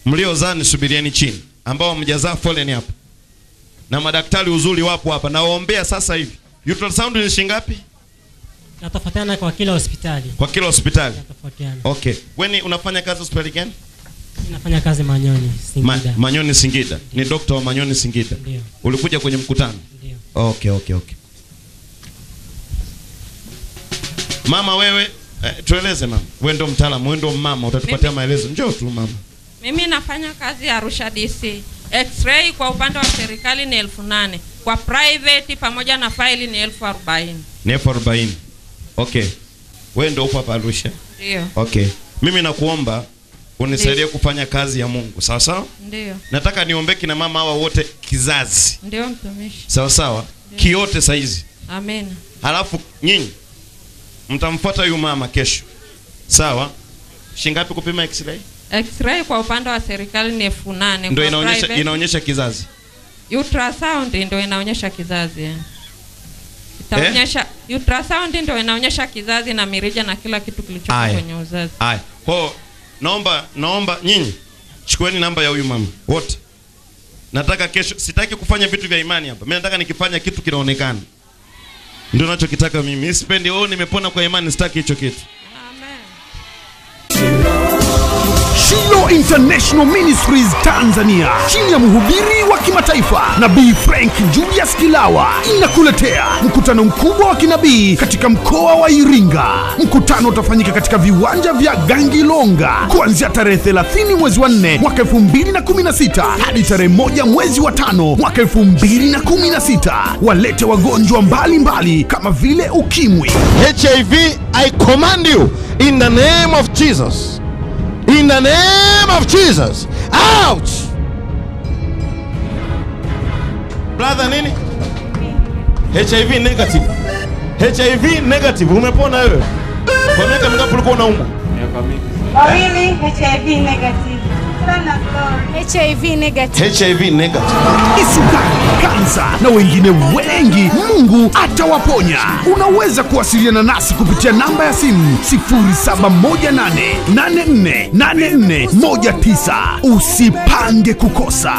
Mliozaa nisubirieni chini. Ambao mjazaa foleni hapa. Na madaktari uzuri wapo hapa. Nawaombea sasa hivi. Ultrasound ni shilingi ngapi? Natofautiana kwa kila hospitali. Kwa kila hospitali? Natofautiana. Okay. Wewe unafanya kazi hospitali gani? Ninafanya kazi Manyoni, Singida. Manyoni Singida. Ni dokta wa Manyoni Singida. Ndio. Ulikuja kwenye mkutano? Ndio. Okay. Mama wewe, tueleze mama. Wewe ndio mtaalamu, wewe ndio mama, utatupatia maelezo. Njoo tu mama. Mimi nafanya kazi ya Arusha DC. X-ray kwa upande wa serikali ni 8,000. Kwa private pamoja na faili ni 40,000. Ni 40,000. Okay. Wewe ndio upo hapa Arusha? Ndio. Okay. Mimi nakuomba unisaidie kufanya kazi ya Mungu. Sawa sawa? Ndio. Nataka niombe kina mama hawa wote kizazi. Ndio mtumishi. Sawa sawa? Kiote saizi. Amen. Halafu nyinyi mtamfuata huyu mama kesho. Sawa? Shingapi kupima X-ray? X-ray kwa upande wa serikali ni 8,000. Ndio inaonyesha kizazi. Ultrasound ndio inaonyesha kizazi. Itaonyesha ultrasound ndio inaonyesha kizazi na mirija na kila kitu kilichokuwa kwenye uzazi. Haya. Kwa naomba nyinyi chukueni namba ya huyu mama wote. Nataka kesho, sitaki kufanya vitu vya imani hapa. Mimi nataka nikifanya kitu kinaonekana. Ndio ninachokitaka mimi. Sipendi nimepona kwa imani, sitaki hicho kitu. Shiloh International Ministries Tanzania chini ya mhubiri wa kimataifa Nabii Frank Julius Kilawa inakuletea mkutano mkubwa wa kinabii katika mkoa wa Iringa. Mkutano utafanyika katika viwanja vya Gangilonga kuanzia tarehe 30 mwezi wa 4 mwaka 2016 hadi tarehe 1 mwezi wa 5 mwaka 2016. Walete wagonjwa mbalimbali kama vile ukimwi, HIV. I command you in the name of Jesus. In the name of Jesus, out! Brother nini? HIV negative. HIV negative. Umepona wewe? Kwa miaka mingapi ulikuwa unaumwa? Miaka mingi. 2 HIV negative. Sana Glory. HIV negative. HIV negative. Kisukari, kansa na wengine wengi, Mungu atawaponya. Unaweza kuwasiliana nasi kupitia namba ya simu 0718848419. Usipange kukosa.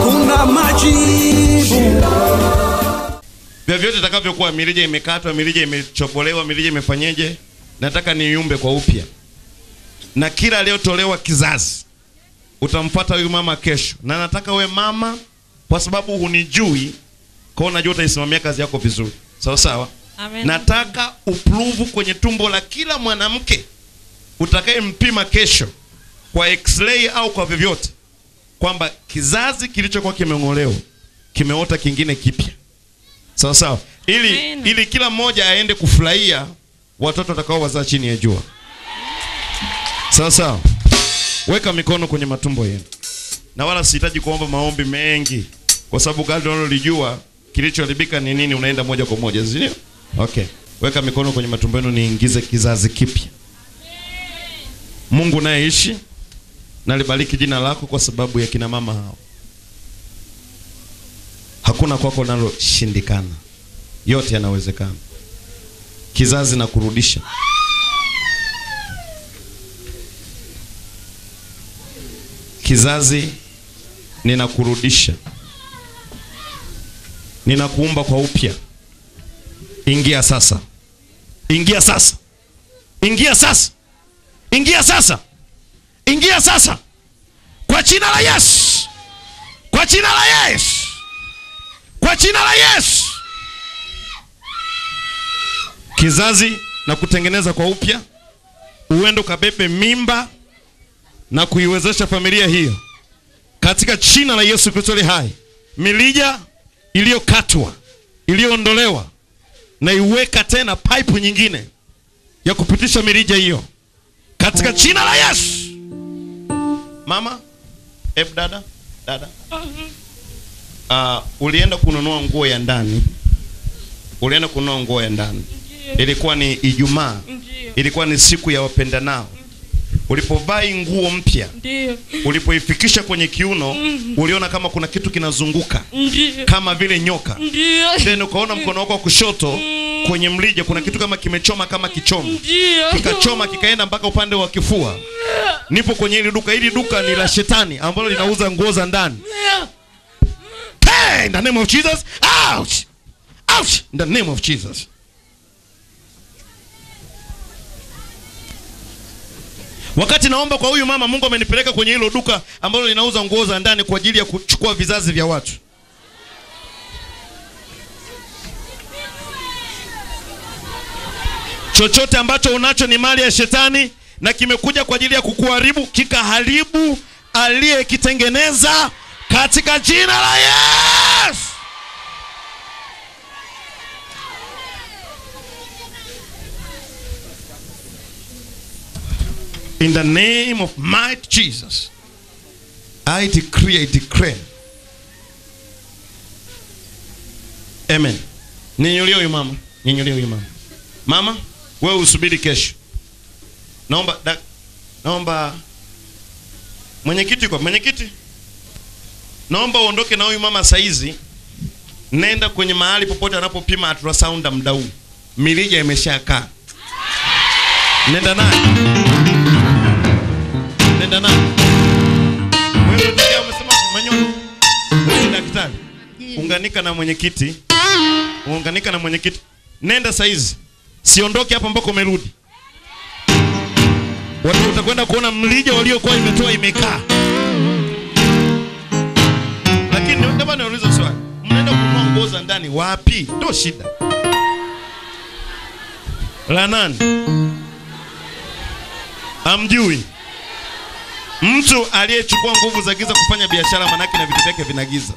Kuna majibu. Vyovyote itakavyokuwa, mirija imekatwa, mirija imechobolewa, mirija imefanyeje, nataka niumbe kwa upya. Na kila aliyotolewa kizazi utampata huyu mama kesho. Na nataka we mama, kwa sababu hunijui, kwa unajua utaisimamia kazi yako vizuri. Sawa sawa? Amen. Nataka upruvu kwenye tumbo la kila mwanamke utakaye mpima kesho kwa x-ray au kwa vyovyote, kwamba kizazi kilichokuwa kimeng'olewa kimeota kingine kipya. Sawa sawa? Ili kila mmoja aende kufurahia watoto watakao wazaa chini ya jua. Sawa sawa? Weka mikono kwenye matumbo yenu. Na wala sihitaji kuomba maombi mengi, kwa sababu gari unalolijua kilichoharibika ni nini, unaenda moja kwa moja, sio? Okay. Weka mikono kwenye matumbo yenu, niingize kizazi kipya. Mungu nayeishi, na libariki jina lako kwa sababu ya kina mama hao. Hakuna kwako nalo shindikana. Yote yanawezekana. Kizazi na kurudisha. Kizazi ninakurudisha. Ninakuumba kwa upya. Ingia sasa. Ingia sasa. Ingia sasa. Ingia sasa. Ingia sasa. Kwa jina la Yesu. Kwa jina la Yesu. Kwa jina la Yesu. Kizazi na kutengeneza kwa upya. Uende ukabebe mimba na kuiwezesha familia hiyo. Katika jina la Yesu Kristo aliye hai. Mirija iliyokatwa, iliyoondolewa, na iweka tena pipe nyingine ya kupitisha mirija hiyo. Katika jina la Yesu. Mama, dada. Ulienda kununua nguo ya ndani. Ulienda kununua nguo ya ndani. Ilikuwa ni Ijumaa. Ilikuwa ni siku ya wapendanao. Ulipovaa nguo mpya, ulipoifikisha kwenye kiuno, uliona kama kuna kitu kinazunguka kama vile nyoka. Then ukaona mkono wako wa kushoto kwenye mlija kuna kitu kama kimechoma kama kichomo. Kikachoma kikaenda mpaka upande wa kifua. Nipo kwenye hili duka. Hili duka ni la shetani ambalo linauza nguo za ndani. Hey, in the name of Jesus. Ouch! Ouch! In the name of Jesus. Wakati naomba kwa huyu mama, Mungu amenipeleka kwenye hilo duka ambalo linauza nguo za ndani kwa ajili ya kuchukua vizazi vya watu. Chochote ambacho unacho ni mali ya shetani na kimekuja kwa ajili ya kukuharibu, kikaharibu aliyekitengeneza katika jina la Yesu. In the name of mighty Jesus, I decree, I declare. Amen. Ninyulie huyu mama. Ninyulie huyu mama. Mama, wewe usubiri kesho. Naomba mwenyekiti kwa mwenyekiti. Naomba uondoke na huyu mama saizi. Nenda kwenye mahali popote anapopima ultrasound muda huu. Mirija imeshakaa. Nenda naye. Nenda naye. Wewe ndio umesema manyono. Wewe daktari. Unganika na mwenyekiti. Unganika na mwenyekiti. Nenda saizi. Siondoke hapa mpaka umerudi. Watu utakwenda kuona mlija waliokuwa imetoa imekaa. Lakini ndio nauliza swali. Mnaenda kununua nguo za ndani wapi? Ndio shida. La nani? Amjui. Mtu aliyechukua nguvu za giza kufanya biashara, manake na vitu vyake vinagiza.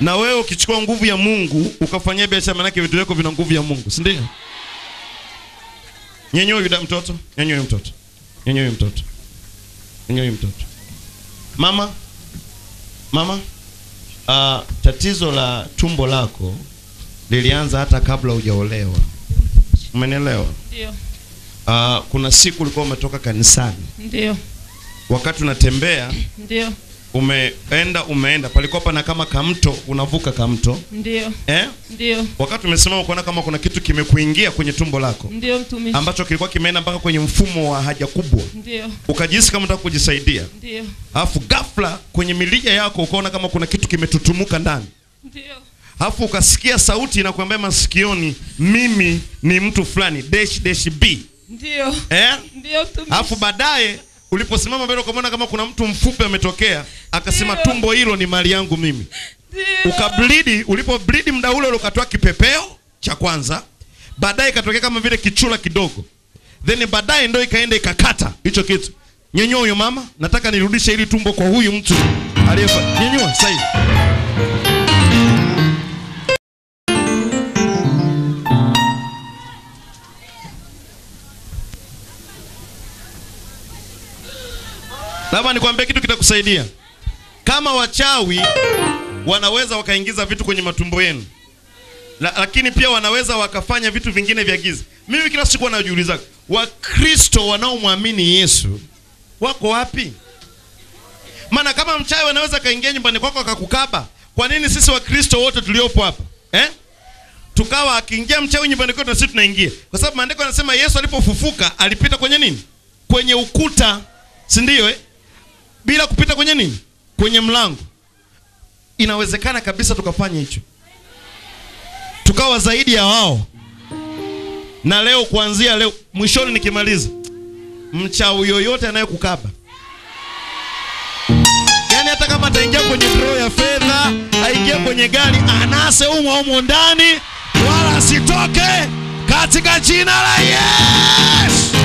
Na wewe ukichukua nguvu ya Mungu ukafanyia biashara, manake vitu vyako vina nguvu ya Mungu, si ndio? Nyenyewe yule mtoto, nyenyewe mtoto. Nyenyewe mtoto. Nyenyewe mtoto. Mama, tatizo la tumbo lako lilianza hata kabla hujaolewa. Umenielewa? Ndio. Kuna siku ulikuwa umetoka kanisani. Ndio. Wakati unatembea. Ndio. Umeenda palikuwa pana kama kamto, unavuka kamto. Ndio. Ndio. Wakati umesimama ukaona kama kuna kitu kimekuingia kwenye tumbo lako. Ndio mtumishi. Ambacho kilikuwa kimeenda mpaka kwenye mfumo wa haja kubwa. Ndio. Ukajisikia kama unataka kujisaidia. Ndio. Alafu ghafla kwenye milija yako ukaona kama kuna kitu kimetutumuka ndani. Ndio. Alafu ukasikia sauti inakuambia masikioni, mimi ni mtu fulani -B. Ndio. Ndio mtumishi. Alafu baadaye uliposimama mbele ukaona kama kuna mtu mfupi ametokea, akasema tumbo hilo ni mali yangu mimi. Ukablidi, ulipoblidi muda ule ukatoa kipepeo cha kwanza, baadaye ikatokea kama vile kichula kidogo. Then baadaye ndio ikaenda ikakata hicho kitu. Nyenyua huyo mama, nataka nirudishe ili tumbo kwa huyu mtu aliyefa. Nyenyua sasa hivi. Labda nikwambie kitu kitakusaidia. Kama wachawi wanaweza wakaingiza vitu kwenye matumbo yenu, lakini pia wanaweza wakafanya vitu vingine vya giza. Mimi kila siku najiuliza, Wakristo wanaomwamini Yesu wako wapi? Maana kama mchawi wanaweza kaingia nyumbani kwako akakukaba, kwa nini sisi Wakristo wote tuliopo hapa tukawa akiingia mchawi nyumbani kwetu na sisi tunaingia? Kwa sababu maandiko yanasema Yesu alipofufuka alipita kwenye nini? Kwenye ukuta, si ndio? Bila kupita kwenye nini? Kwenye mlango. Inawezekana kabisa tukafanya hicho, tukawa zaidi ya wao. Na leo, kuanzia leo mwishoni nikimaliza, mchawi yoyote anayekukaba, yani hata kama ataingia kwenye draw ya fedha, aingia kwenye gari, anase humo ndani, wala asitoke katika jina la Yesu.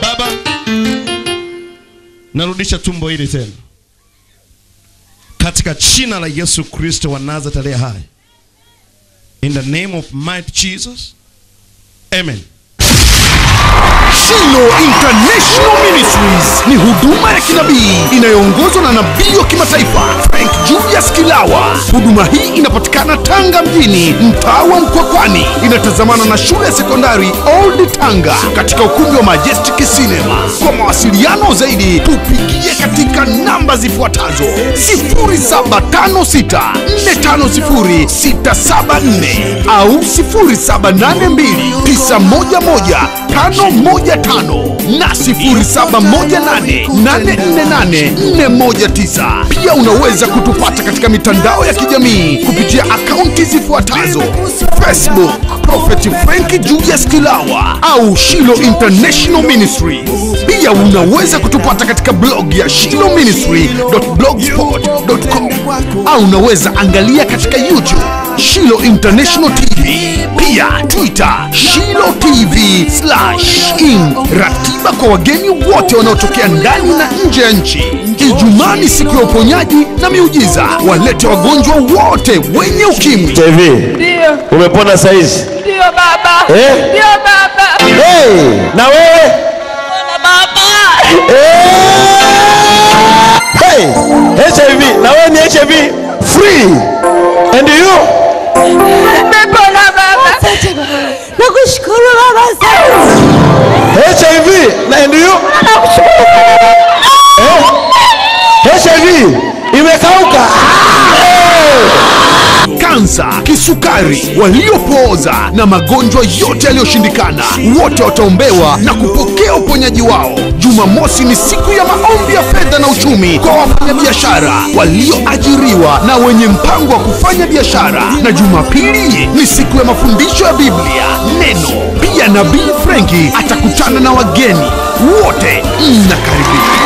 Baba, narudisha tumbo hili tena katika jina la Yesu Kristo wa Nazareth aliye hai. In the name of mighty Jesus. Amen. Shiloh International Ministries ni huduma ya kinabii inayoongozwa na nabii wa kimataifa Frank Julius Kilawa. Huduma hii inapatikana Tanga mjini, mtaa wa Mkwakwani. Inatazamana na shule ya sekondari Old Tanga katika ukumbi wa Majestic Cinema. Kwa mawasiliano zaidi tupigie katika namba zifuatazo: 0756450674 au 0782911515 na 0718848419. Pia unaweza kutupata katika mitandao ya kijamii kupitia akaunti zifuatazo: Facebook Prophet Frank Julius Kilawa au Shiloh International Ministries. Pia unaweza kutupata katika blog ya shilohministry.blogspot.com au unaweza angalia katika YouTube Shiloh International TV, pia Twitter Shiloh TV/in. Ratiba kwa wageni wote wanaotokea ndani na nje ya nchi. Ijumaa ni siku ya uponyaji na miujiza. Walete wagonjwa wote wenye ukimwi. TV. Ndio. Umepona saizi? Ndio baba. Eh? Ndio baba. Hey, na wewe? Mbona baba? Hey, HIV, na wewe ni HIV free. And you? Mbona baba? Nakushukuru baba sana. HIV, na and you? Nakushukuru baba. HIV imekauka. Kansa, kisukari, waliopooza na magonjwa yote yaliyoshindikana, wote wataombewa na kupokea uponyaji wao. Jumamosi ni siku ya maombi ya fedha na uchumi kwa wafanyabiashara walioajiriwa na wenye mpango wa kufanya biashara, na Jumapili ni siku ya mafundisho ya Biblia, neno. Pia Nabii Franki atakutana na wageni wote. Mnakaribishwa.